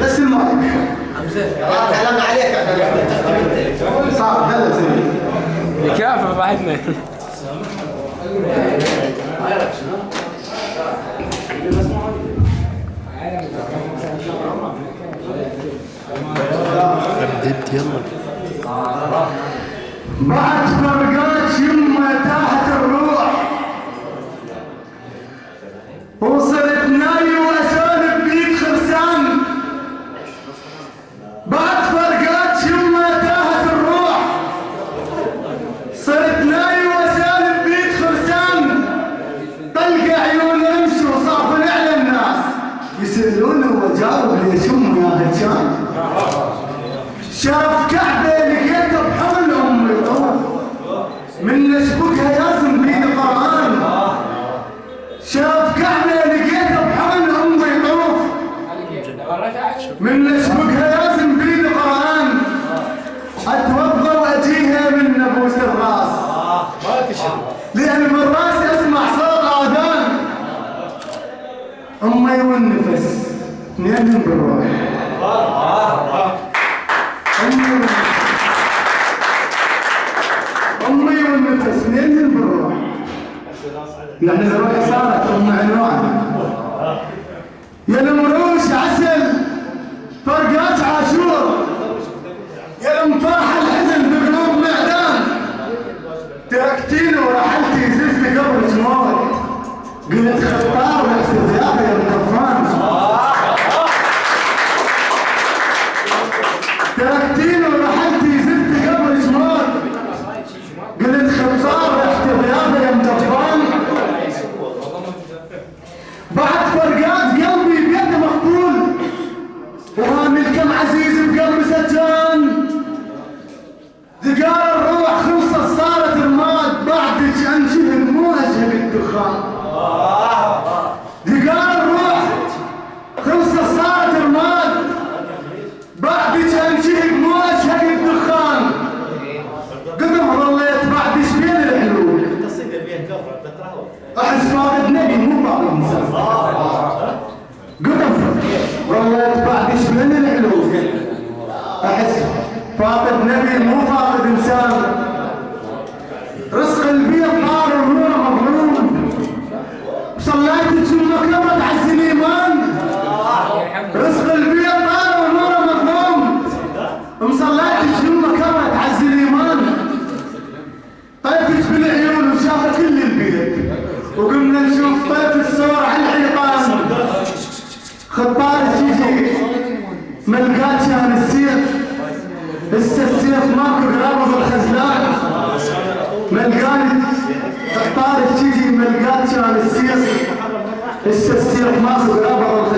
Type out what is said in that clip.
بس المايك كلامنا عليك صعب هلا زين يكافئ بعدنا. رديت يلا. بعد فرقات يمه تحت الروح وصرت ناي واسولف بيك خرسان. بعد فرقات يمه تحت الروح صرت ناي واسولف بيك خرسان. طلق عيون امشي وصافن على الناس يسالوني واجاوب ليش امي يا هجان. شاف كعبه لقيته بحضن امي طوف من نشبكها يازم بيد قرآن. شاف كعبه لقيته بحضن امي طوف من نشبكها يازم بيد قرآن. اتوضا واجيها من نبوس الراس لان من راسي اسمع صوت اذان. امي والنفس اثنين بالروح. أمي والنفس اثنين بالروح. يعني الروح صارت أم عنوان. يا المروش عسل فرقات عاشور يا المفرح الحزن بقلوب معدان. تركتيني ورحلتي زلت قبل موت قلت خطار واحتجاب يا مكفان. تركتيني ورحلتي زلت قبل موت قلت خطار احتضيافه يا مدفان. بعد فرقات قلبي بيده مقتول وهامي الكم عزيز بقلبي سجان. دقار الروح خلصت صارت رماد بعدك انشهد مو اشهد الدخان. دقار الروح خلصت صارت رماد بعدك انشهد مو اشهد الدخان. قدم ظليت بعد شبين الحلول احس فاقد نبي مو فاقد انسان. قدم ظليت بعد شبين الحلول احس فاقد نبي مو فاقد انسان. رزق البيض نار والنور مظلوم صليت ثم كبرت على السليمان. رزق البيض نار والنور مظلوم مصليت ثم كبرت على السليمان. طيفت بالعيون وشافت كل البيت وقمنا نشوف طيف الصور على الحيطان. خطار الشيشي ملقات كان السيف السيف ماكو قرابه بالخزلان. ملقاني خطار الشيشي ملقات كان السيف ماكو قرابه بالخزلان.